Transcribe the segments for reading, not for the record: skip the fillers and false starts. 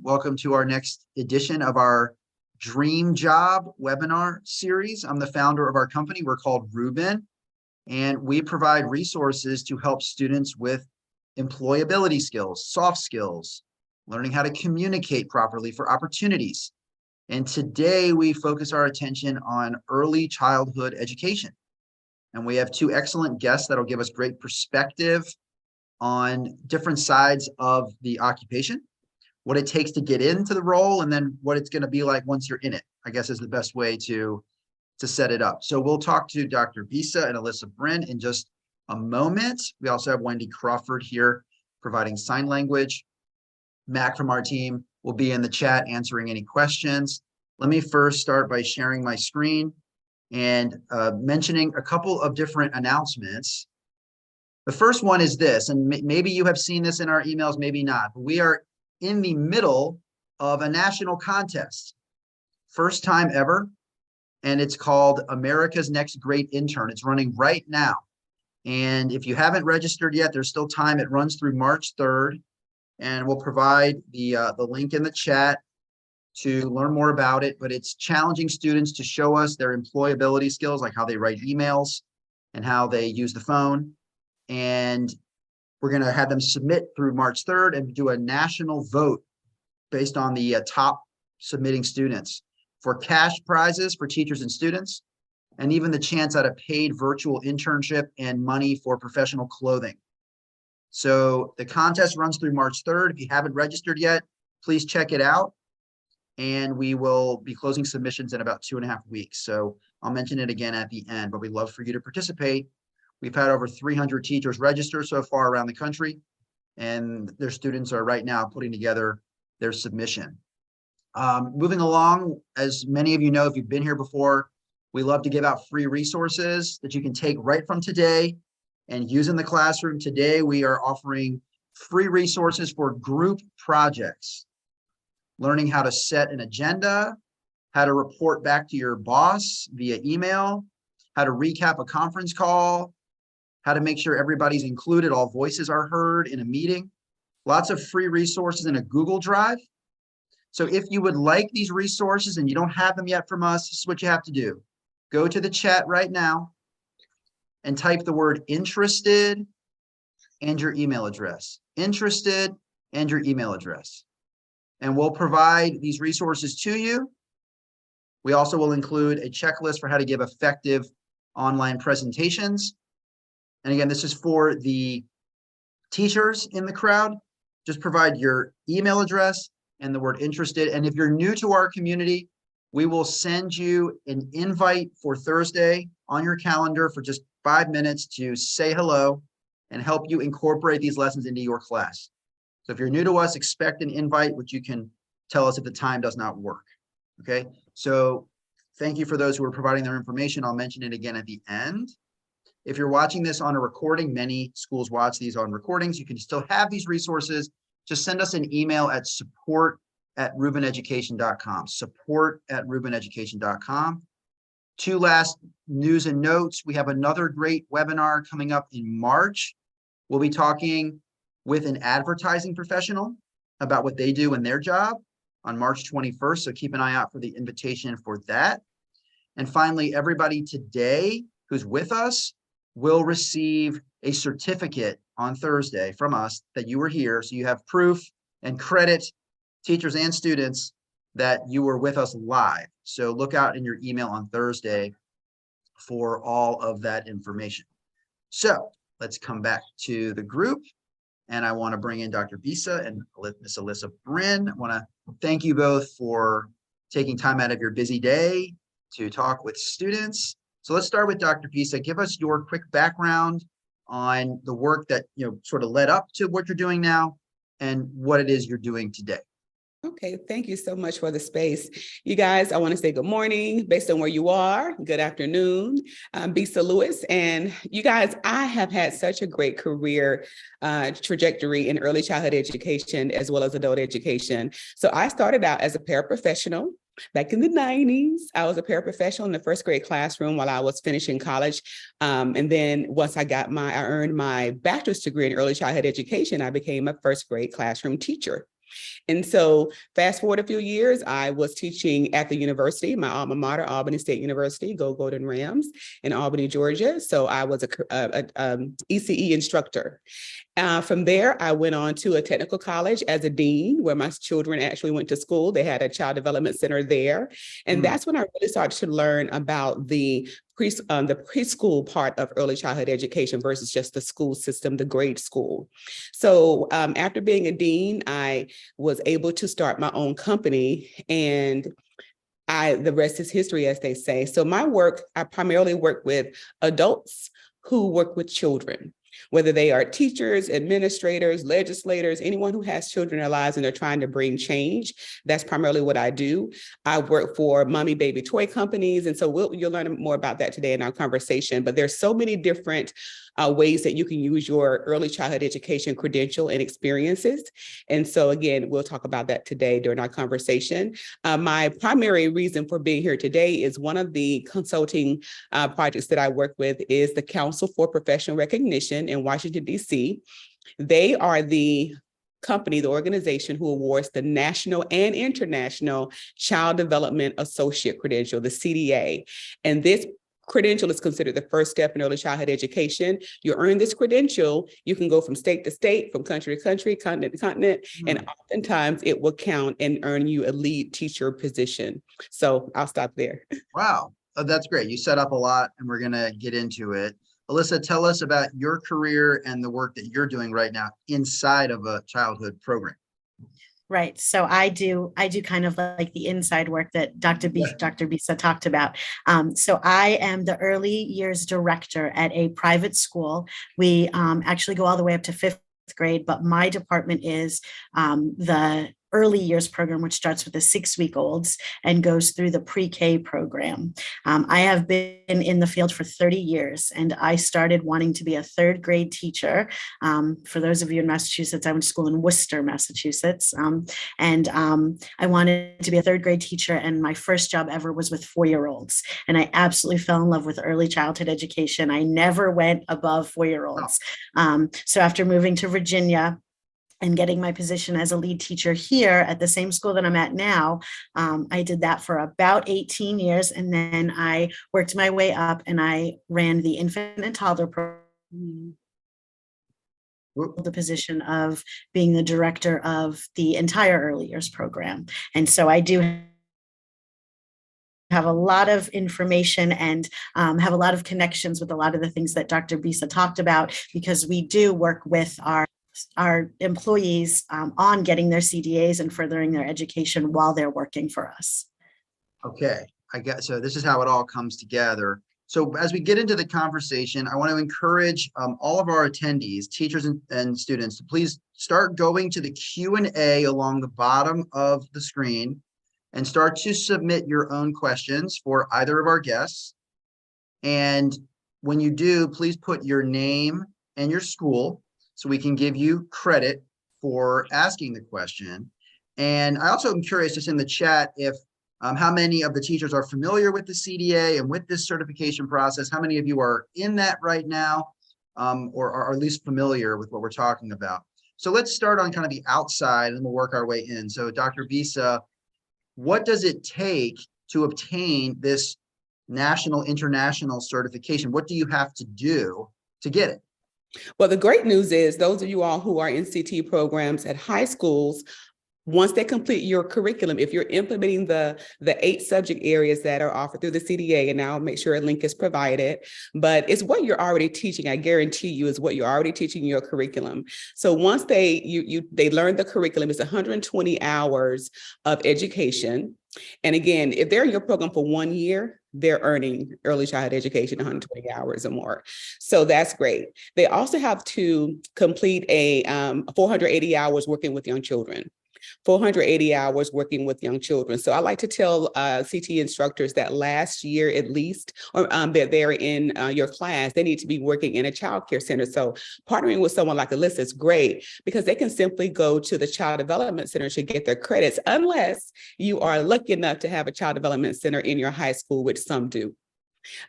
Welcome to our next edition of our Dream Job webinar series. I'm the founder of our company. We're called Rubin, and we provide resources to help students with employability skills, soft skills, learning how to communicate properly for opportunities. And today we focus our attention on early childhood education. And we have two excellent guests that'll give us great perspective on different sides of the occupation, what it takes to get into the role, and then what it's going to be like once you're in it, I guess is the best way to set it up. So we'll talk to Dr. Bisa and Elyssa Brinn in just a moment. We also have Wendy Crawford here providing sign language. Mac from our team will be in the chat answering any questions. Let me first start by sharing my screen and mentioning a couple of different announcements. The first one is this, and maybe you have seen this in our emails, maybe not, but we are in the middle of a national contest, first time ever, and it's called America's Next Great Intern. It's running right now, and if you haven't registered yet, there's still time. It runs through March 3rd, and we'll provide the link in the chat to learn more about it. But it's challenging students to show us their employability skills, like how they write emails and how they use the phone, and we're going to have them submit through March 3rd and do a national vote based on the top submitting students for cash prizes for teachers and students, and even the chance at a paid virtual internship and money for professional clothing. So the contest runs through March 3rd. If you haven't registered yet, please check it out. And we will be closing submissions in about 2.5 weeks. So I'll mention it again at the end, but we'd love for you to participate. We've had over 300 teachers register so far around the country, and their students are right now putting together their submission. Moving along, as many of you know, if you've been here before, we love to give out free resources that you can take right from today and use in the classroom. Today, we are offering free resources for group projects, learning how to set an agenda, how to report back to your boss via email, how to recap a conference call, how to make sure everybody's included, all voices are heard in a meeting. Lots of free resources in a Google Drive. So if you would like these resources and you don't have them yet from us, this is what you have to do. Go to the chat right now and type the word interested and your email address. Interested and your email address. And we'll provide these resources to you. We also will include a checklist for how to give effective online presentations. And again, this is for the teachers in the crowd. Just provide your email address and the word interested. And if you're new to our community, we will send you an invite for Thursday on your calendar for just 5 minutes to say hello and help you incorporate these lessons into your class. So if you're new to us, expect an invite, which you can tell us if the time does not work. Okay, so thank you for those who are providing their information. I'll mention it again at the end. If you're watching this on a recording, many schools watch these on recordings. You can still have these resources. Just send us an email at support@rubineducation.com, support@rubineducation.com. Two last news and notes. We have another great webinar coming up in March. We'll be talking with an advertising professional about what they do in their job on March 21st. So keep an eye out for the invitation for that. And finally, everybody today who's with us will receive a certificate on Thursday from us that you were here. So you have proof and credit, teachers and students, that you were with us live. So look out in your email on Thursday for all of that information. So let's come back to the group. And I want to bring in Dr. Bisa and Miss Elyssa Brinn. I want to thank you both for taking time out of your busy day to talk with students. So let's start with Dr. Bisa. Give us your quick background on the work that sort of led up to what you're doing now and what it is you're doing today. Okay, thank you so much for the space. You guys, I want to say good morning based on where you are. Good afternoon. I'm Bisa Lewis. And you guys, I have had such a great career trajectory in early childhood education as well as adult education. So I started out as a paraprofessional. Back in the 90s, I was a paraprofessional in the first grade classroom while I was finishing college. And then once I earned my bachelor's degree in early childhood education, I became a first grade classroom teacher. And so fast forward a few years, I was teaching at the university, my alma mater, Albany State University, go Golden Rams in Albany, Georgia. So I was a ECE instructor. From there, I went on to a technical college as a dean, where my children actually went to school. They had a child development center there. And that's when I really started to learn about the preschool part of early childhood education versus just the school system, the grade school. So after being a dean, I was able to start my own company, and the rest is history, as they say. So my work, I primarily work with adults who work with children, whether they are teachers, administrators, legislators, anyone who has children in their lives and they're trying to bring change. That's primarily what I do. I work for mommy baby toy companies. And so you'll learn more about that today in our conversation. But there's so many different ways that you can use your early childhood education credential and experiences. And so again, we'll talk about that today during our conversation. My primary reason for being here today is one of the consulting projects that I work with is the Council for Professional Recognition in Washington, D.C. They are the company, the organization who awards the National and International Child Development Associate Credential, the CDA. And this credential is considered the first step in early childhood education. You earn this credential, you can go from state to state, from country to country, continent to continent, and oftentimes it will count and earn you a lead teacher position. So I'll stop there. Wow, that's great. You set up a lot and we're going to get into it. Alyssa, tell us about your career and the work that you're doing right now inside of a childhood program. Right. So I do kind of like the inside work that Dr. Bisa talked about. So I am the early years director at a private school. We actually go all the way up to fifth grade, but my department is the early years program, which starts with the 6-week-olds and goes through the pre-K program. I have been in the field for 30 years, and I started wanting to be a third grade teacher. For those of you in Massachusetts, I went to school in Worcester, Massachusetts. And I wanted to be a third grade teacher, and my first job ever was with 4-year-olds. And I absolutely fell in love with early childhood education. I never went above 4-year-olds. So after moving to Virginia, and getting my position as a lead teacher here at the same school that I'm at now, I did that for about 18 years. And then I worked my way up and I ran the infant and toddler program, the position of being the director of the entire early years program. And so I do have a lot of information and have a lot of connections with a lot of the things that Dr. Bisa talked about, because we do work with our employees on getting their CDAs and furthering their education while they're working for us. Okay, so this is how it all comes together. So as we get into the conversation, I want to encourage all of our attendees, teachers and students, to please start going to the Q&A along the bottom of the screen and start to submit your own questions for either of our guests. And when you do, please put your name and your school, so we can give you credit for asking the question. And I also am curious, just in the chat, if how many of the teachers are familiar with the CDA and with this certification process. How many of you are in that right now, or are at least familiar with what we're talking about? So let's start on kind of the outside and we'll work our way in. So Dr. Bisa, what does it take to obtain this national international certification? What do you have to do to get it? Well, the great news is those of you all who are in CT programs at high schools, once they complete your curriculum, if you're implementing the 8 subject areas that are offered through the CDA, and I'll make sure a link is provided, but it's what you're already teaching. I guarantee you is what you're already teaching in your curriculum. So once they learn the curriculum, it's 120 hours of education. And again, if they're in your program for 1 year, they're earning early childhood education 120 hours or more. So that's great. They also have to complete a 480 hours working with young children. 480 hours working with young children. So I like to tell CT instructors that last year at least, or that they're in your class, they need to be working in a child care center. So partnering with someone like Alyssa is great because they can simply go to the Child Development Center to get their credits, unless you are lucky enough to have a Child Development Center in your high school, which some do.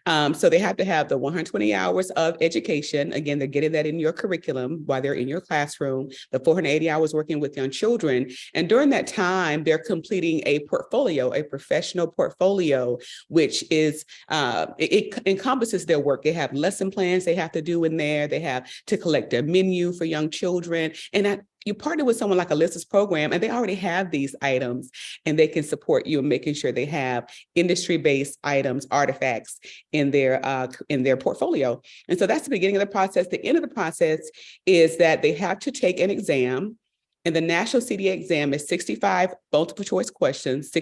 So they have to have the 120 hours of education. Again, they're getting that in your curriculum while they're in your classroom, the 480 hours working with young children. And during that time, they're completing a portfolio, a professional portfolio, which is, it encompasses their work. They have lesson plans they have to do in there. They have to collect a menu for young children. And you partner with someone like Alyssa's program, and they already have these items, and they can support you in making sure they have industry-based items, artifacts in their portfolio. And so that's the beginning of the process. The end of the process is that they have to take an exam. And the national CDA exam is 65 multiple choice questions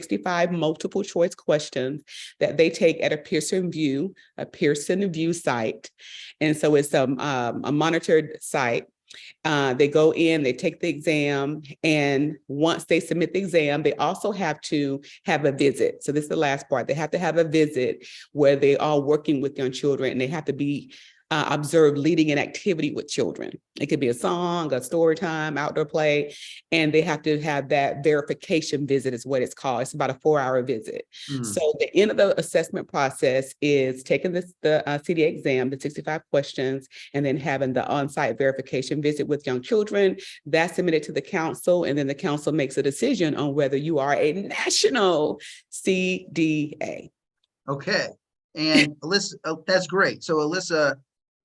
that they take at a Pearson View site. And so it's a monitored site. They go in, they take the exam, and once they submit the exam, they also have to have a visit. So this is the last part. They have to have a visit where they are working with young children, and they have to be observed leading an activity with children. It could be a song, a story time, outdoor play, and they have to have that verification visit is what it's called. It's about a 4-hour visit. So the end of the assessment process is taking the CDA exam, the 65 questions, and then having the on-site verification visit with young children. That's submitted to the council, and then the council makes a decision on whether you are a national CDA. Okay. And Alyssa, that's great. So Alyssa,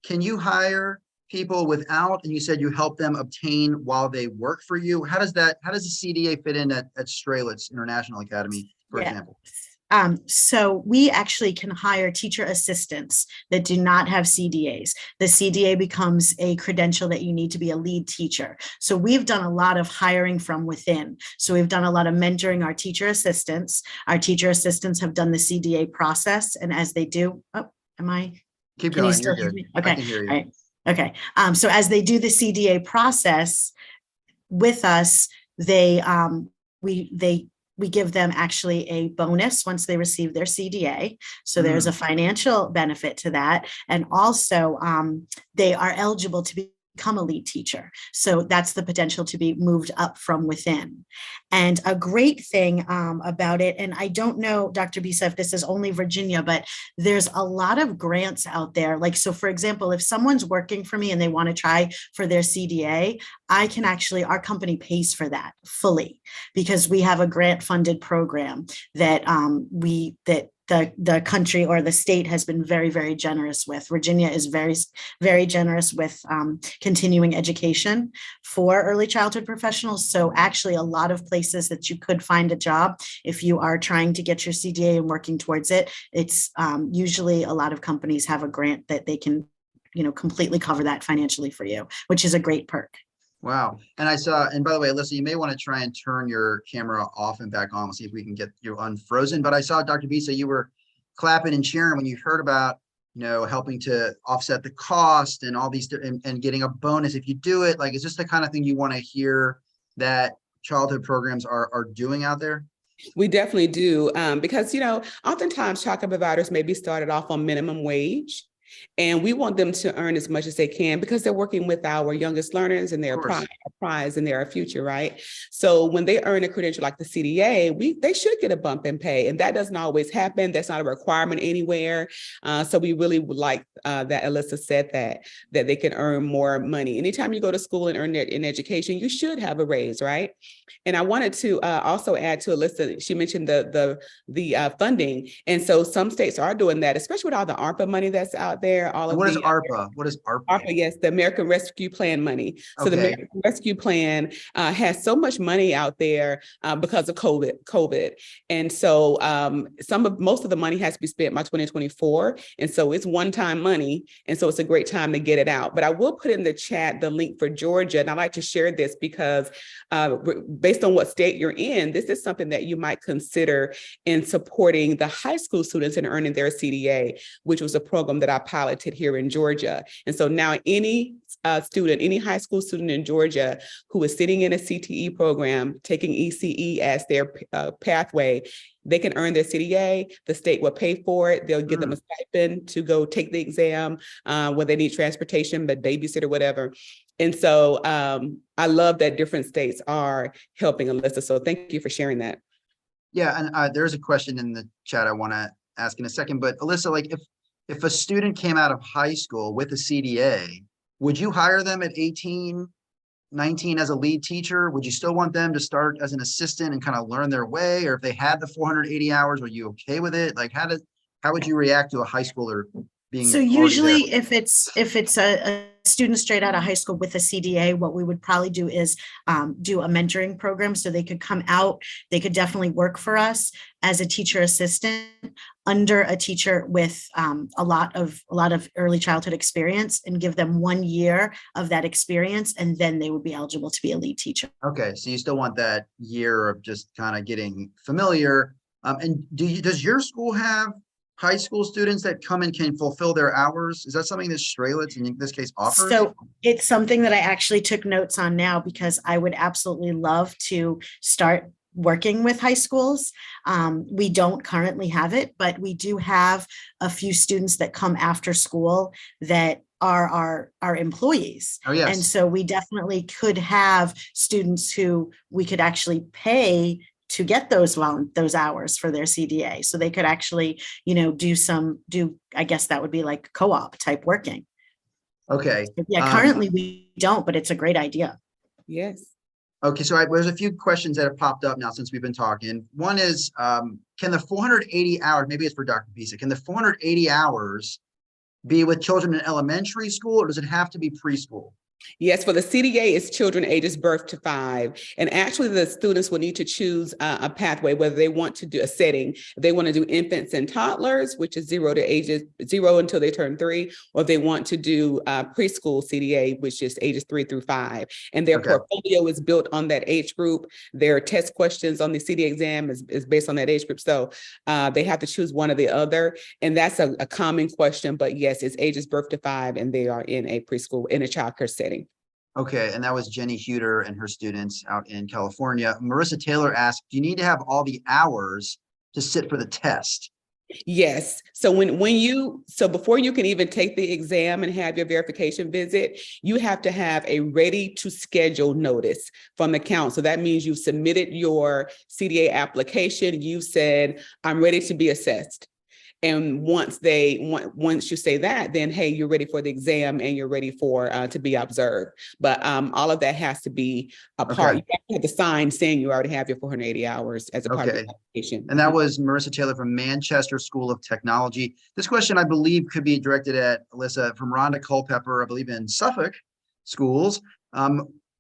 can you hire people without, and you said you help them obtain while they work for you? How does the CDA fit in at Strelitz International Academy, for example? So we actually can hire teacher assistants that do not have CDAs. The CDA becomes a credential that you need to be a lead teacher. So we've done a lot of hiring from within. So we've done a lot of mentoring our teacher assistants. Our teacher assistants have done the CDA process. And as they do, Keep can going. you still You're hear good. me? Okay. I can hear you. All right. Okay. So as they do the CDA process with us, we give them actually a bonus once they receive their CDA. So there's a financial benefit to that. And also they are eligible to become a lead teacher. So that's the potential to be moved up from within. And a great thing about it, and I don't know, Dr. Bisa, if this is only Virginia, but there's a lot of grants out there. Like, so for example, if someone's working for me and they want to try for their CDA, I can actually, our company pays for that fully because we have a grant funded program that the country or the state has been very, very generous with. Virginia is very, very generous with continuing education for early childhood professionals. So actually a lot of places that you could find a job, if you are trying to get your CDA and working towards it, it's usually a lot of companies have a grant that they can, completely cover that financially for you, which is a great perk. Wow. And I saw, and by the way, Alyssa, you may want to try and turn your camera off and back on. We'll see if we can get you unfrozen. But I saw, Dr. Bisa, you were clapping and cheering when you heard about, helping to offset the cost and all these, and getting a bonus if you do it. Like, is this the kind of thing you want to hear that childhood programs are doing out there? We definitely do. Because, oftentimes childcare providers may be started off on minimum wage. And we want them to earn as much as they can because they're working with our youngest learners and they're a prize and they're our future, right? So when they earn a credential like the CDA, they should get a bump in pay. And that doesn't always happen. That's not a requirement anywhere. So we really would like that Alyssa said that they can earn more money. Anytime you go to school and earn in education, you should have a raise, right? And I wanted to also add to Alyssa, she mentioned the funding. And so some states are doing that, especially with all the ARPA money that's out there. What is ARPA? What is ARPA? ARPA, yes, the American Rescue Plan money. So the American Rescue Plan has so much money out there because of COVID. And so most of the money has to be spent by 2024. And so it's one-time money. And so it's a great time to get it out. But I will put in the chat the link for Georgia. And I like to share this because based on what state you're in, this is something that you might consider in supporting the high school students in earning their CDA, which was a program that I piloted here in Georgia. And so now any high school student in Georgia who is sitting in a CTE program, taking ECE as their pathway, they can earn their CDA. The state will pay for it. They'll give them a stipend to go take the exam when they need transportation, but babysit or whatever. And so I love that different states are helping, Alyssa. So thank you for sharing that. Yeah, and there's a question in the chat I want to ask in a second. But Alyssa, like if a student came out of high school with a CDA, would you hire them at 18, 19 as a lead teacher? Would you still want them to start as an assistant and kind of learn their way? Or if they had the 480 hours, are you okay with it? Like, how would you react to a high schooler being So already usually there? if it's a student straight out of high school with a CDA, what we would probably do is do a mentoring program so they could come out. They could definitely work for us as a teacher assistant under a teacher with a lot of early childhood experience, and give them 1 year of that experience, and then they would be eligible to be a lead teacher. Okay, so you still want that year of just kind of getting familiar. And does your school have high school students that come and can fulfill their hours? Is that something that Strelitz in this case offers? So it's something that I actually took notes on now, because I would absolutely love to start working with high schools. We don't currently have it, but we do have a few students that come after school that are our employees. Oh, yes. And so we definitely could have students who we could actually pay to get those hours for their CDA. So they could actually, I guess that would be like co-op type working. Okay. Yeah, currently we don't, but it's a great idea. Yes. Okay, so there's a few questions that have popped up now since we've been talking. One is, can the 480 hours, maybe it's for Dr. Bisa, can the 480 hours be with children in elementary school, or does it have to be preschool? Yes, for the CDA, it's children ages birth to 5. And actually, the students will need to choose a pathway, whether they want to do a setting. If they want to do infants and toddlers, which is 0 until they turn 3, or if they want to do preschool CDA, which is ages 3 through 5. And their portfolio is built on that age group. Their test questions on the CDA exam is based on that age group. So they have to choose one or the other. And that's a common question. But yes, it's ages birth to 5, and they are in a preschool, in a childcare setting. Okay, and that was Jenny Huter and her students out in California. Marissa Taylor asked, do you need to have all the hours to sit for the test? Yes. So before you can even take the exam and have your verification visit, you have to have a ready to schedule notice from the council. That means you've submitted your CDA application. You said, I'm ready to be assessed. And once you say that, then, hey, you're ready for the exam and you're ready for to be observed. But all of that has to be a part. Okay. You have to sign saying you already have your 480 hours as a part of the application. And that was Marissa Taylor from Manchester School of Technology. This question, I believe, could be directed at Alyssa from Rhonda Culpepper, I believe in Suffolk schools.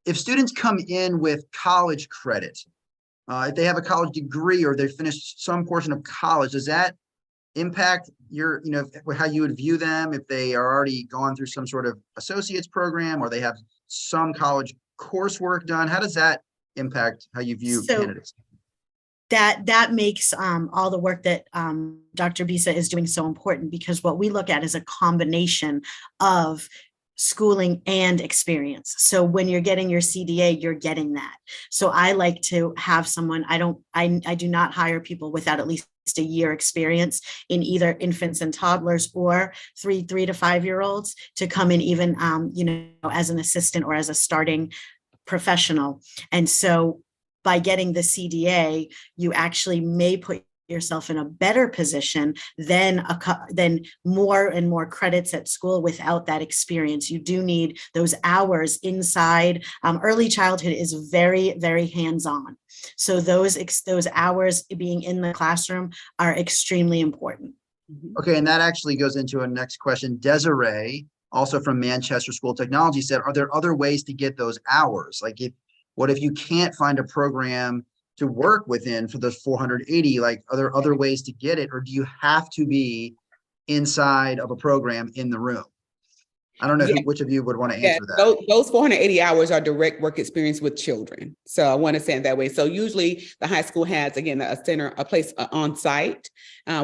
If students come in with college credit, if they have a college degree or they finished some portion of college, does that impact your, how you would view them if they are already gone through some sort of associate's program, or they have some college coursework done? How does that impact how you view candidates? That makes all the work that Dr. Bisa is doing so important, because what we look at is a combination of schooling and experience. So when you're getting your CDA, you're getting that. So I like to have someone, I do not hire people without at least a year experience in either infants and toddlers or 3 to 5 year olds to come in, even as an assistant or as a starting professional. And so by getting the CDA, you actually may put yourself in a better position than more and more credits at school without that experience. You do need those hours inside. Early childhood is very, very hands-on. So those hours being in the classroom are extremely important. Okay, and that actually goes into a next question. Desiree, also from Manchester School of Technology, said, are there other ways to get those hours? Like, what if you can't find a program to work within for the 480, like, are there other ways to get it, or do you have to be inside of a program in the room? I don't know which of you would want to answer that. Those 480 hours are direct work experience with children. So I want to say it that way. So usually the high school has, again, a place on site.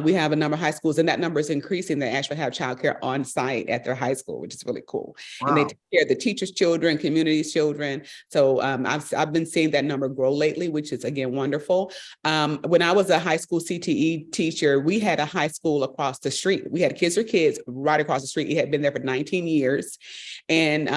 We have a number of high schools, and that number is increasing. They actually have childcare on site at their high school, which is really cool. Wow. And they take care of the teachers' children, community's children. So I've been seeing that number grow lately, which is, again, wonderful. When I was a high school CTE teacher, we had a high school across the street. We had Kids for Kids right across the street. It had been there for 19 years. And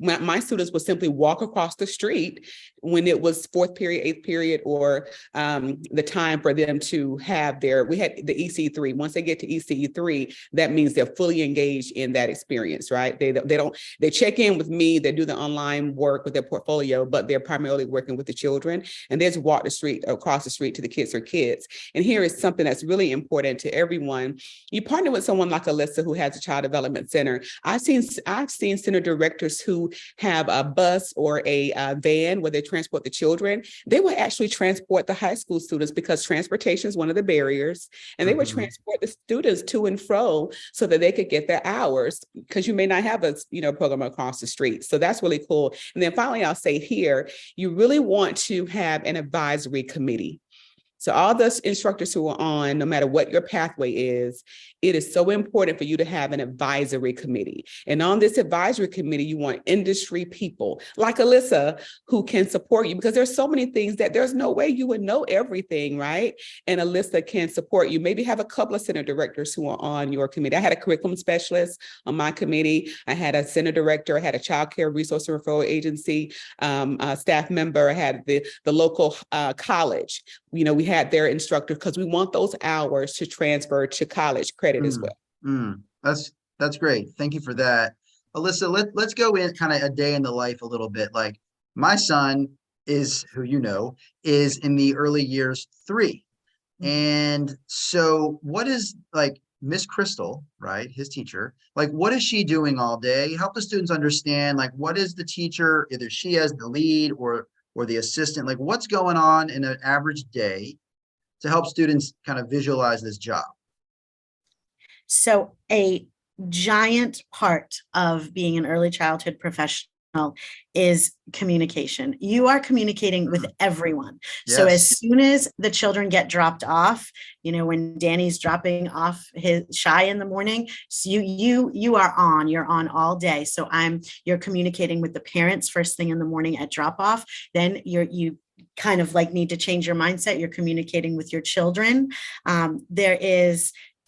my students would simply walk across the street when it was fourth period, eighth period, or the time for them to have we had the EC3. Once they get to ECE3, that means they're fully engaged in that experience, right? They check in with me, they do the online work with their portfolio, but they're primarily working with the children, and they just walk the street, across the street to the kids or kids. And here is something that's really important to everyone. You partner with someone like Alyssa, who has a child development center. I've seen center directors who have a bus or a van where they transport the children. They will actually transport the high school students because transportation is one of the barriers. And they would transport the students to and fro so that they could get their hours, because you may not have a program across the street. So that's really cool. And then finally, I'll say here, you really want to have an advisory committee. So all those instructors who are on, no matter what your pathway is, it is so important for you to have an advisory committee. And on this advisory committee, you want industry people like Alyssa who can support you, because there's so many things that there's no way you would know everything, right? And Alyssa can support you. Maybe have a couple of center directors who are on your committee. I had a curriculum specialist on my committee. I had a center director. I had a child care resource and referral agency staff member. I had the local college. We had their instructor, because we want those hours to transfer to college credit as well. That's great. Thank you for that. Alyssa, let's go in kind of a day in the life a little bit. Like, my son is, who is in the early years 3. And so what is, like, Miss Crystal, right, his teacher, like, what is she doing all day? Help the students understand, like, what is the teacher, either she as the lead or the assistant, like, what's going on in an average day to help students kind of visualize this job? So a giant part of being an early childhood professional is communication. You are communicating with everyone. Yes. So as soon as the children get dropped off, when Danny's dropping off his Shy in the morning, so you're on all day. So you're communicating with the parents first thing in the morning at drop off. Then you kind of like need to change your mindset. You're communicating with your children.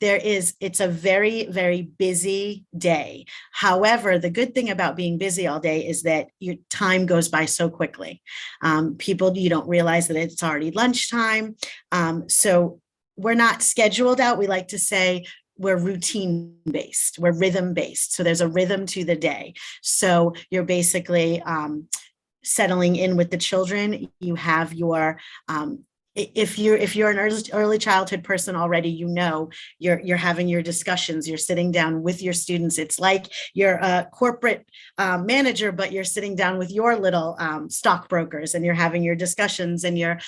It's a very, very busy day. However, the good thing about being busy all day is that your time goes by so quickly. You don't realize that it's already lunchtime. So we're not scheduled out. We like to say we're routine based, we're rhythm based. So there's a rhythm to the day. So you're basically settling in with the children. You have your if you're an early childhood person already, you're having your discussions, you're sitting down with your students. It's like you're a corporate manager, but you're sitting down with your little stockbrokers, and you're having your discussions, and you're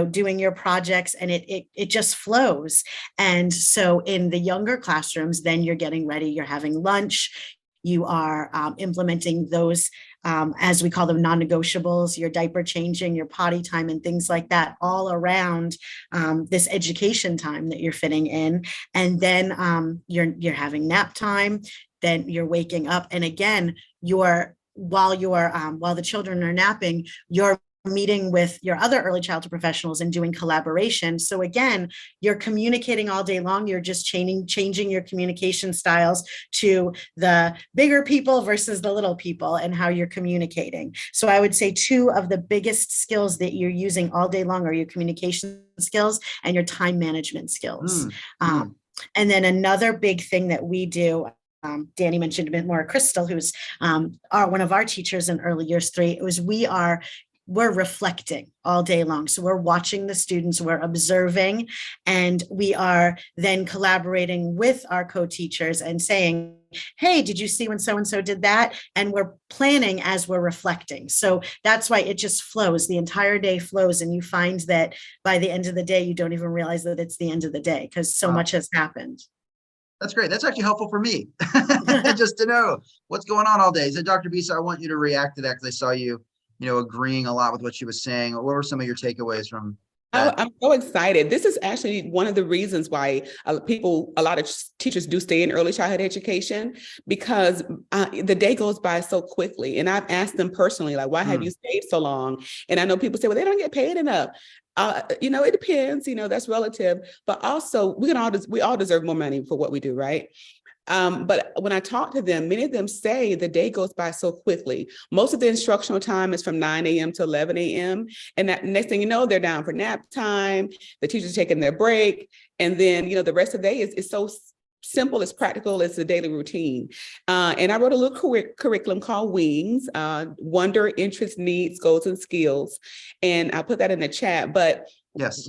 doing your projects, and it just flows. And so in the younger classrooms, then you're getting ready, you're having lunch, you are implementing those, as we call them, non-negotiables, your diaper changing, your potty time, and things like that, all around this education time that you're fitting in. And then you're having nap time, then you're waking up. And again, while the children are napping, you're meeting with your other early childhood professionals and doing collaboration. So again, you're communicating all day long. You're just changing your communication styles to the bigger people versus the little people and how you're communicating. So I would say 2 of the biggest skills that you're using all day long are your communication skills and your time management skills. And then another big thing that we do, Danny mentioned a bit more, Crystal, who's one of our teachers in early years 3, was we're reflecting all day long. So we're watching the students, we're observing, and we are then collaborating with our co-teachers and saying, hey, did you see when so-and-so did that? And we're planning as we're reflecting. So that's why it just flows. The entire day flows. And you find that by the end of the day, you don't even realize that it's the end of the day because so much has happened. That's great. That's actually helpful for me just to know what's going on all day. So Dr. Bisa, I want you to react to that because I saw you agreeing a lot with what she was saying. What were some of your takeaways from that? I'm so excited. This is actually one of the reasons why a lot of teachers do stay in early childhood education, because the day goes by so quickly. And I've asked them personally, like, why have you stayed so long? And I know people say, well, they don't get paid enough. It depends, that's relative, but also we all deserve more money for what we do, right? But when I talk to them, many of them say the day goes by so quickly. Most of the instructional time is from 9 a.m. to 11 a.m. And that next thing you know, they're down for nap time, the teacher's taking their break. And then, the rest of the day is so simple, as practical as the daily routine. And I wrote a little curriculum called Wings, Wonder, Interest, Needs, Goals, and Skills. And I put that in the chat. But Yes.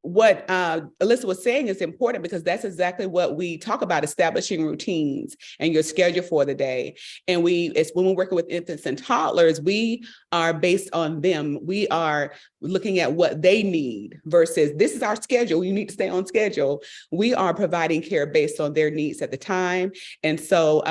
What Alyssa was saying is important, because that's exactly what we talk about: establishing routines and your schedule for the day. And it's when we're working with infants and toddlers, we are based on them. We are looking at what they need versus this is our schedule. You need to stay on schedule. We are providing care based on their needs at the time. And so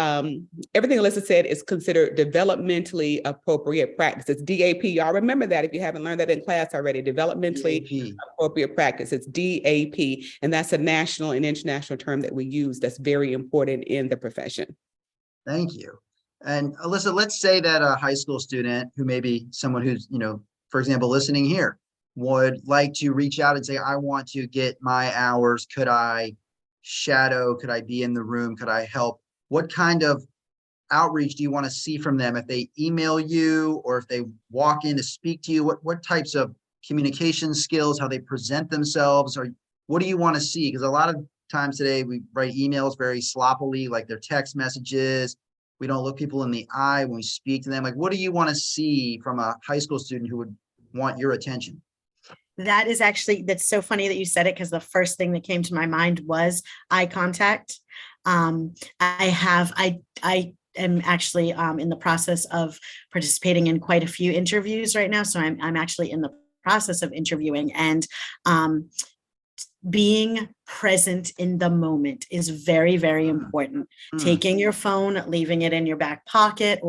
everything Alyssa said is considered developmentally appropriate practice. It's DAP. Y'all remember that if you haven't learned that in class already. Developmentally DAP. Appropriate practice. It's DAP. And that's a national and international term that we use that's very important in the profession. Thank you. And Alyssa, let's say that a high school student who may be someone who's, for example, listening here, would like to reach out and say, I want to get my hours. Could I shadow? Could I be in the room? Could I help? What kind of outreach do you want to see from them? If they email you or if they walk in to speak to you, what types of communication skills, how they present themselves, or what do you want to see? Because a lot of times today we write emails very sloppily, like they're text messages. We don't look people in the eye when we speak to them. Like, what do you want to see from a high school student who would want your attention? That's so funny that you said it, because the first thing that came to my mind was eye contact. I am actually in the process of participating in quite a few interviews right now. So I'm actually in the process of interviewing, and being present in the moment is very, very important. Taking your phone, leaving it in your back pocket,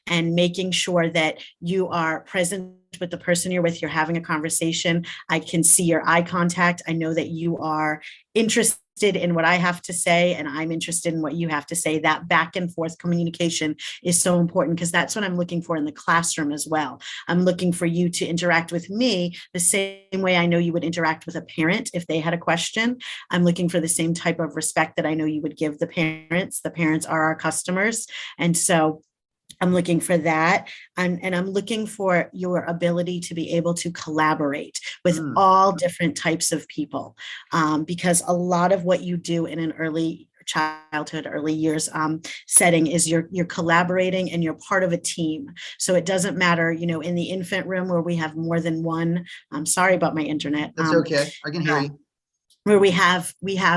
and making sure that you are present with the person you're with. You're having a conversation. I can see your eye contact. I know that you are interested in what I have to say, and I'm interested in what you have to say. That back and forth communication is so important, because that's what I'm looking for in the classroom as well. I'm looking for you to interact with me the same way I know you would interact with a parent if they had a question. I'm looking for the same type of respect that I know you would give the parents. The parents are our customers. And so I'm looking for that. And I'm looking for your ability to be able to collaborate with all different types of people, because a lot of what you do in an early childhood, early years setting is you're collaborating and you're part of a team. So it doesn't matter, in the infant room where we have more than one. I'm sorry about my internet. That's okay. I can hear you. Where we have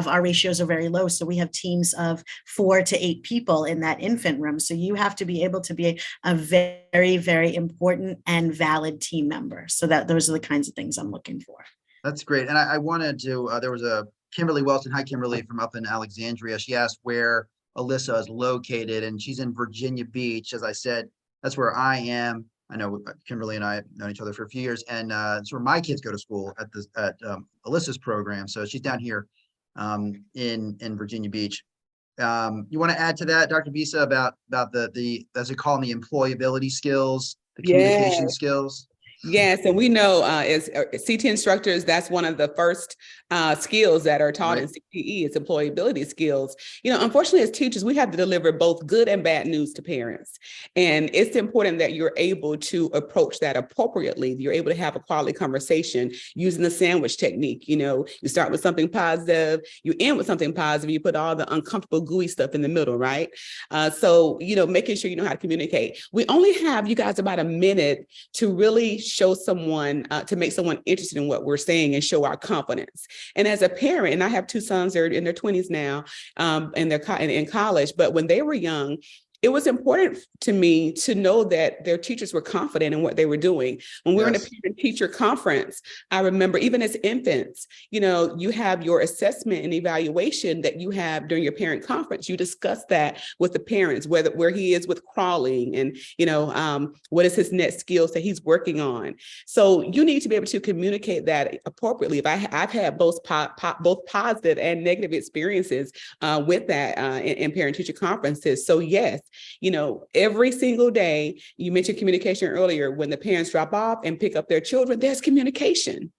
our ratios are very low. So we have teams of 4 to 8 people in that infant room. So you have to be able to be a very, very important and valid team member. So those are the kinds of things I'm looking for. That's great. And I wanted to, there was a Kimberly Wilson. Hi, Kimberly, from up in Alexandria. She asked where Alyssa is located, and she's in Virginia Beach. As I said, that's where I am. I know Kimberly and I have known each other for a few years, and it's where my kids go to school at Alyssa's program. So she's down here in Virginia Beach. You want to add to that, Dr. Bisa, about the as they call them, the employability skills, the communication skills? Yes, and we know as CT instructors, that's one of the first skills that are taught in CTE. It's employability skills. Unfortunately, as teachers, we have to deliver both good and bad news to parents. And it's important that you're able to approach that appropriately. You're able to have a quality conversation using the sandwich technique. You start with something positive, you end with something positive, you put all the uncomfortable, gooey stuff in the middle, right? So, making sure you know how to communicate. We only have, you guys, about a minute to really show someone, to make someone interested in what we're saying and show our confidence. And as a parent, and I have 2 sons, they're in their 20s now, and they're in college, but when they were young, it was important to me to know that their teachers were confident in what they were doing. When we were in a parent-teacher conference, I remember even as infants, you have your assessment and evaluation that you have during your parent conference. You discuss that with the parents, where he is with crawling and, what is his next skills that he's working on. So you need to be able to communicate that appropriately. I've had both positive and negative experiences with that in parent-teacher conferences. So yes, every single day, you mentioned communication earlier, when the parents drop off and pick up their children, there's communication.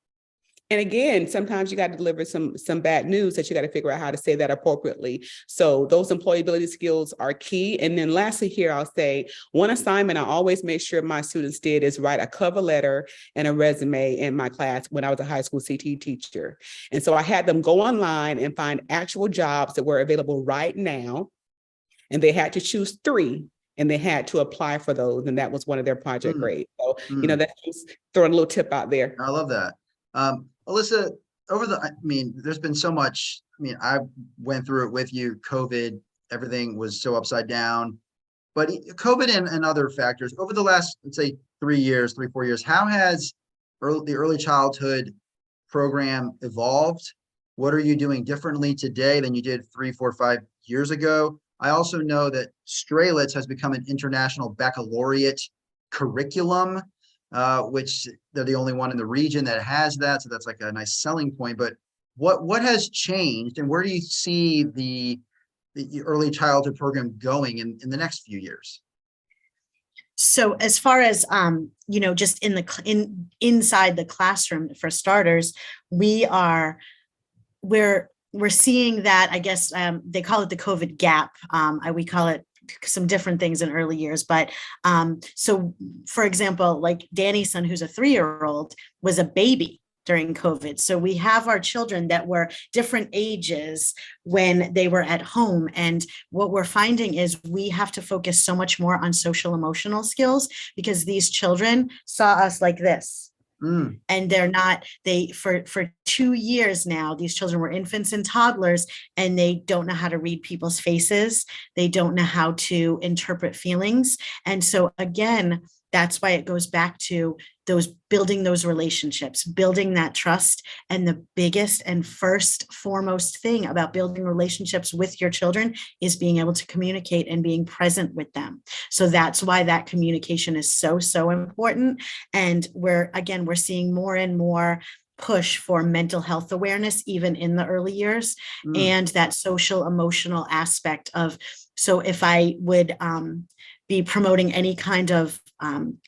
And again, sometimes you got to deliver some bad news that you got to figure out how to say that appropriately. So those employability skills are key. And then lastly here, I'll say one assignment I always make sure my students did is write a cover letter and a resume in my class when I was a high school CT teacher. And so I had them go online and find actual jobs that were available right now. And they had to choose 3. And they had to apply for those. And that was one of their project grades. So, that's just throwing a little tip out there. I love that. Alyssa, there's been so much, I went through it with you, COVID, everything was so upside down, but COVID and other factors over the last, let's say 3 years, 4 years, how has the early childhood program evolved? What are you doing differently today than you did 3, 4, 5 years ago? I also know that Strelitz has become an international baccalaureate curriculum, which they're the only one in the region that has that. So that's like a nice selling point. But what has changed, and where do you see the early childhood program going in the next few years? So as far as just inside the classroom, for starters, we're seeing that, I guess they call it the COVID gap. We call it some different things in early years, but so for example, like Danny's son, who's a 3-year-old, was a baby during COVID. So we have our children that were different ages when they were at home. And what we're finding is we have to focus so much more on social emotional skills, because these children saw us like this. And for 2 years now, these children were infants and toddlers, and they don't know how to read people's faces. They don't know how to interpret feelings. And so again, that's why it goes back to building those relationships, building that trust. And the biggest and foremost thing about building relationships with your children is being able to communicate and being present with them. So that's why that communication is so, so important. And we're seeing more and more push for mental health awareness, even in the early years, and that social emotional aspect of, so if I would be promoting any kind of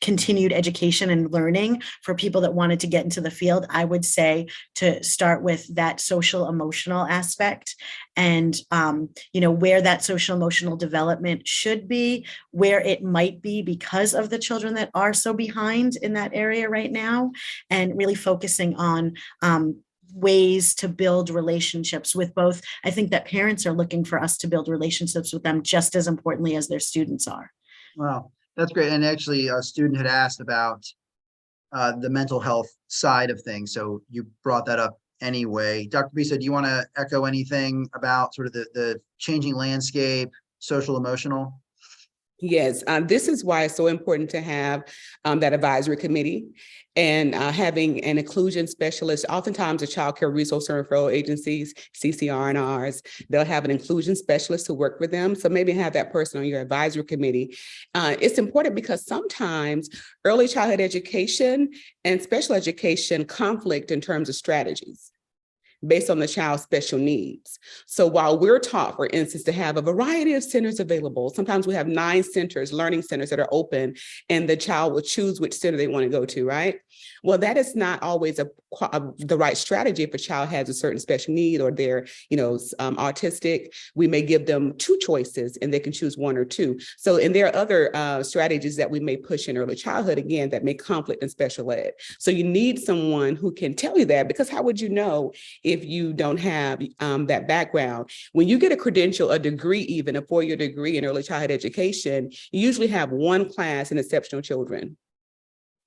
continued education and learning for people that wanted to get into the field, I would say to start with that social emotional aspect, and where that social emotional development should be, where it might be because of the children that are so behind in that area right now, and really focusing on ways to build relationships with both. I think that parents are looking for us to build relationships with them just as importantly as their students are. Wow, that's great. And actually, a student had asked about the mental health side of things. So you brought that up anyway. Dr. Bisa, do you want to echo anything about sort of the changing landscape, social, emotional? Yes, this is why it's so important to have that advisory committee and having an inclusion specialist. Oftentimes the child care resource and referral agencies, CCR&Rs, they'll have an inclusion specialist who work with them. So maybe have that person on your advisory committee. It's important because sometimes early childhood education and special education conflict in terms of strategies based on the child's special needs. So while we're taught, for instance, to have a variety of centers available, sometimes we have 9 centers, learning centers that are open, and the child will choose which center they want to go to, right? Well, that is not always the right strategy if a child has a certain special need or they're, autistic. We may give them 2 choices and they can choose 1 or 2. So, and there are other strategies that we may push in early childhood, again, that may conflict in special ed. So you need someone who can tell you that, because how would you know if you don't have that background? When you get a credential, a degree, even a 4-year degree in early childhood education, you usually have 1 class in exceptional children.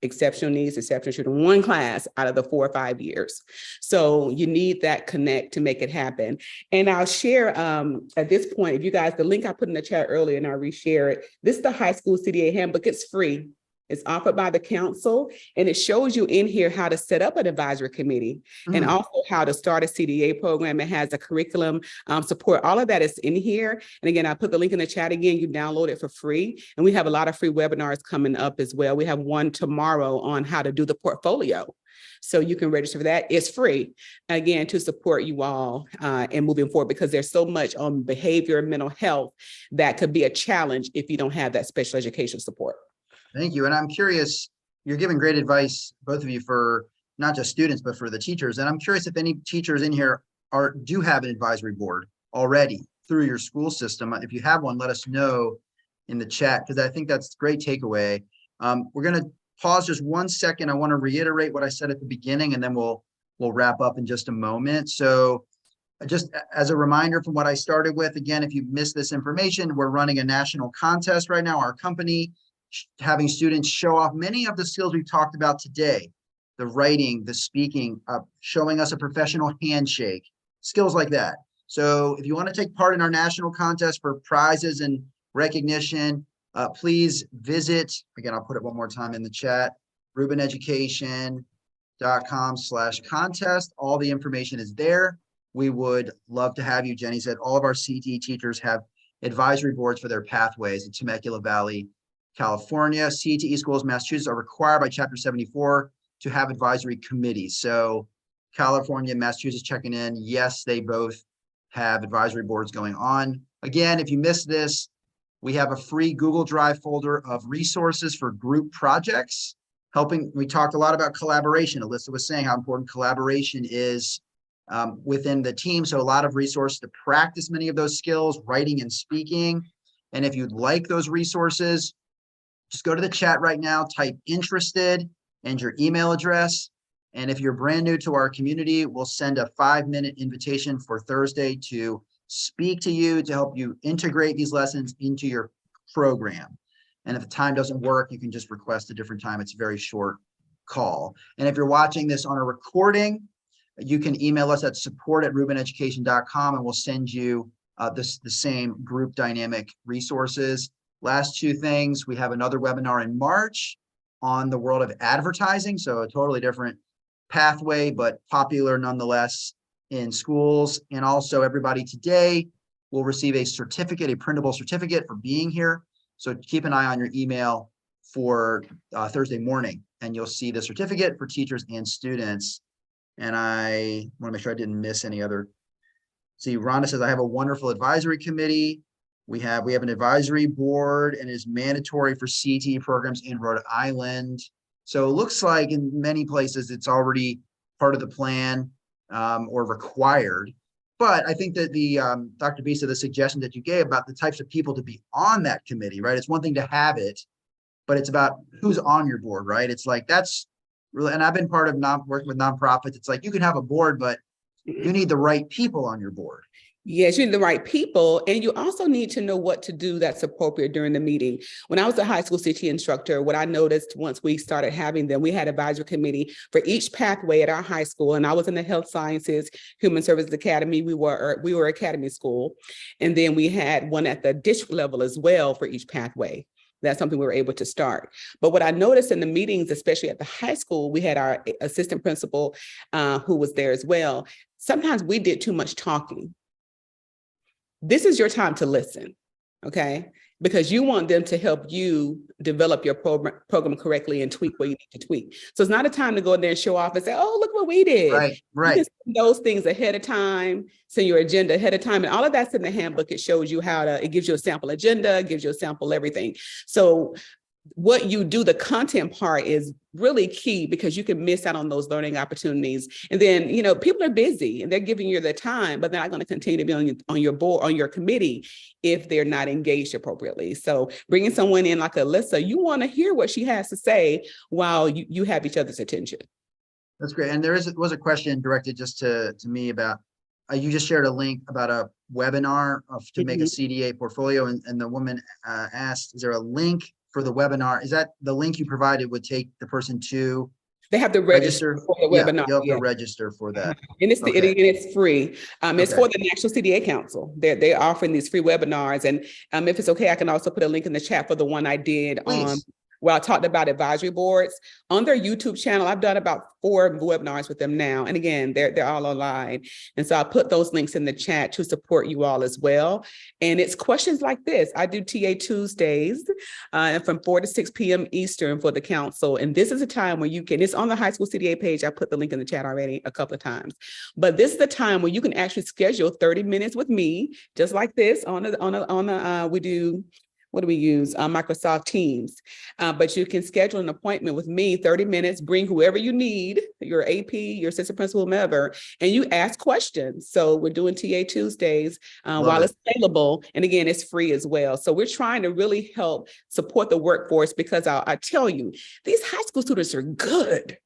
Exceptional needs, exceptional children, 1 class out of the 4 or 5 years. So you need that connect to make it happen. And I'll share at this point, if you guys, the link I put in the chat earlier and I'll reshare it. This is the high school CDA handbook. It's free. It's offered by the council, and it shows you in here how to set up an advisory committee and also how to start a CDA program. It has a curriculum support. All of that is in here. And again, I put the link in the chat again. You download it for free. And we have a lot of free webinars coming up as well. We have one tomorrow on how to do the portfolio. So you can register for that. It's free, again, to support you all in moving forward, because there's so much on behavior, mental health that could be a challenge if you don't have that special education support. Thank you. And I'm curious, you're giving great advice, both of you, for not just students, but for the teachers. And I'm curious if any teachers in here do have an advisory board already through your school system. If you have one, let us know in the chat, because I think that's a great takeaway. We're going to pause just 1 second. I want to reiterate what I said at the beginning, and then we'll wrap up in just a moment. So just as a reminder from what I started with, again, if you missed this information, we're running a national contest right now. Our company having students show off many of the skills we've talked about today, the writing, the speaking, showing us a professional handshake, skills like that. So if you want to take part in our national contest for prizes and recognition, please visit, again, I'll put it one more time in the chat, rubineducation.com/contest. All the information is there. We would love to have you. Jenny said all of our CTE teachers have advisory boards for their pathways in Temecula Valley, California. CTE schools in Massachusetts are required by Chapter 74 to have advisory committees. So California and Massachusetts checking in. Yes, they both have advisory boards going on. Again, if you missed this, we have a free Google Drive folder of resources for group projects. We talked a lot about collaboration. Alyssa was saying how important collaboration is within the team. So a lot of resources to practice many of those skills, writing and speaking. And if you'd like those resources, just go to the chat right now, type interested and your email address. And if you're brand new to our community, we'll send a 5-minute invitation for Thursday to speak to you to help you integrate these lessons into your program. And if the time doesn't work, you can just request a different time. It's a very short call. And if you're watching this on a recording, you can email us at support@rubineducation.com and we'll send you the same group dynamic resources. Last 2 things, we have another webinar in March on the world of advertising. So a totally different pathway, but popular nonetheless in schools. And also everybody today will receive a certificate, a printable certificate for being here. So keep an eye on your email for Thursday morning, and you'll see the certificate for teachers and students. And I want to make sure I didn't miss any other. See, Rhonda says, I have a wonderful advisory committee. We have an advisory board, and it is mandatory for CTE programs in Rhode Island. So it looks like in many places it's already part of the plan or required. But I think that the Dr. Bisa, the suggestion that you gave about the types of people to be on that committee, right? It's one thing to have it, but it's about who's on your board, right? It's like that's really, and I've been part of working with nonprofits. It's like you can have a board, but you need the right people on your board. Yes, you need the right people, and you also need to know what to do that's appropriate during the meeting. When I was a high school CTE instructor, what I noticed once we started having them, we had an advisory committee for each pathway at our high school, and I was in the Health Sciences Human Services Academy. We were academy school, and then we had one at the district level as well for each pathway. That's something we were able to start. But what I noticed in the meetings, especially at the high school, we had our assistant principal who was there as well. Sometimes we did too much talking. This is your time to listen, okay? Because you want them to help you develop your program correctly and tweak what you need to tweak. So it's not a time to go in there and show off and say, oh, look what we did. Right. You can send those things ahead of time, send your agenda ahead of time, and all of that's in the handbook. It shows you it gives you a sample agenda, gives you a sample everything. So what you do, the content part is really key because you can miss out on those learning opportunities. And then, people are busy and they're giving you their time, but they're not going to continue to be on your board, on your committee, if they're not engaged appropriately. So bringing someone in like Alyssa, you want to hear what she has to say while you have each other's attention. That's great. And was a question directed just to me about, you just shared a link about a webinar to make a CDA portfolio. And the woman asked, is there a link for the webinar? Is that the link you provided would take the person to? They have to register for the webinar. You have to register for that. And it's free. It's for the National CDA Council. They're offering these free webinars. And if it's okay, I can also put a link in the chat for the one I did on where I talked about advisory boards. On their YouTube channel, I've done about 4 webinars with them now. And again, they're all online. And so I put those links in the chat to support you all as well. And it's questions like this. I do TA Tuesdays from 4 to 6 p.m. Eastern for the council. And this is a time where you can, it's on the high school CDA page. I put the link in the chat already a couple of times. But this is the time where you can actually schedule 30 minutes with me, just like this we do what do we use? Microsoft Teams. But you can schedule an appointment with me, 30 minutes, bring whoever you need, your AP, your assistant principal, whomever, and you ask questions. So we're doing TA Tuesdays while it's available. And again, it's free as well. So we're trying to really help support the workforce because I tell you, these high school students are good.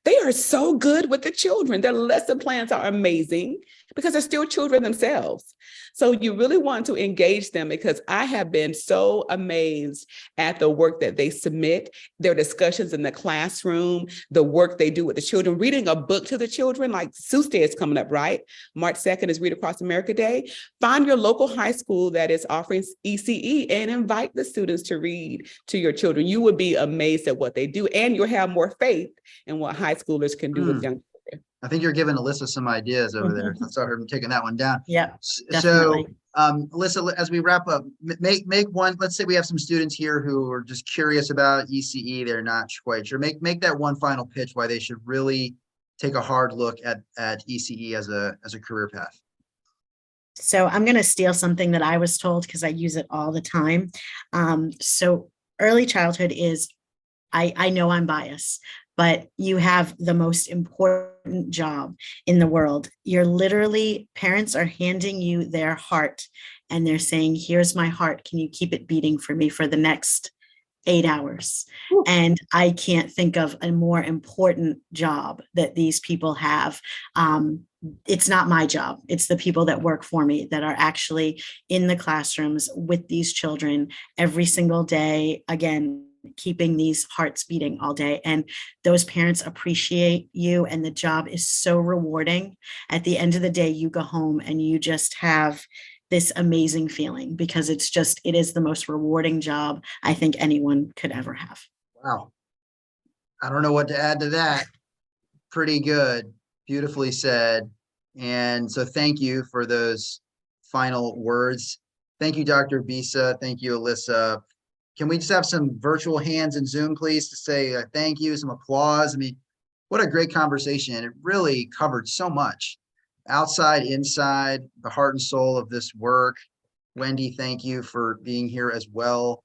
They are so good with the children. Their lesson plans are amazing because they're still children themselves. So you really want to engage them because I have been so amazed at the work that they submit, their discussions in the classroom, the work they do with the children, reading a book to the children, like Seuss Day is coming up, right? March 2nd is Read Across America Day. Find your local high school that is offering ECE and invite the students to read to your children. You would be amazed at what they do, and you'll have more faith in what high schoolers can do with young children. I think you're giving Alyssa some ideas over there. I saw her taking that one down. Yeah, So, definitely. Alyssa, as we wrap up, make one. Let's say we have some students here who are just curious about ECE. They're not quite sure. Make that one final pitch why they should really take a hard look at ECE as a career path. So I'm going to steal something that I was told because I use it all the time. So early childhood is, I know I'm biased, but you have the most important job in the world. You're literally, parents are handing you their heart and they're saying, here's my heart. Can you keep it beating for me for the next 8 hours? Ooh. And I can't think of a more important job that these people have. It's not my job. It's the people that work for me that are actually in the classrooms with these children every single day. Again, keeping these hearts beating all day. And those parents appreciate you. And the job is so rewarding. At the end of the day, you go home and you just have this amazing feeling because it is the most rewarding job I think anyone could ever have. Wow. I don't know what to add to that. Pretty good. Beautifully said. And so thank you for those final words. Thank you, Dr. Bisa. Thank you, Alyssa. Can we just have some virtual hands in Zoom, please, to say thank you, some applause? I mean, what a great conversation. It really covered so much. Outside, inside, the heart and soul of this work. Wendy, thank you for being here as well.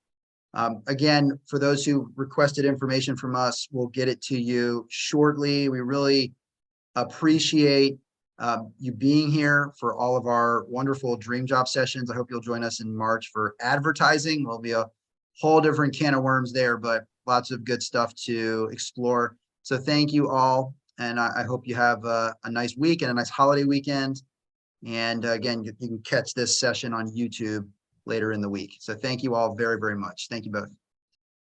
Again, for those who requested information from us, we'll get it to you shortly. We really appreciate you being here for all of our wonderful Dream Job sessions. I hope you'll join us in March for advertising. There'll be a whole different can of worms there, but lots of good stuff to explore. So thank you all. And I hope you have a nice week and a nice holiday weekend. And again, you can catch this session on YouTube later in the week. So thank you all very, very much. Thank you both.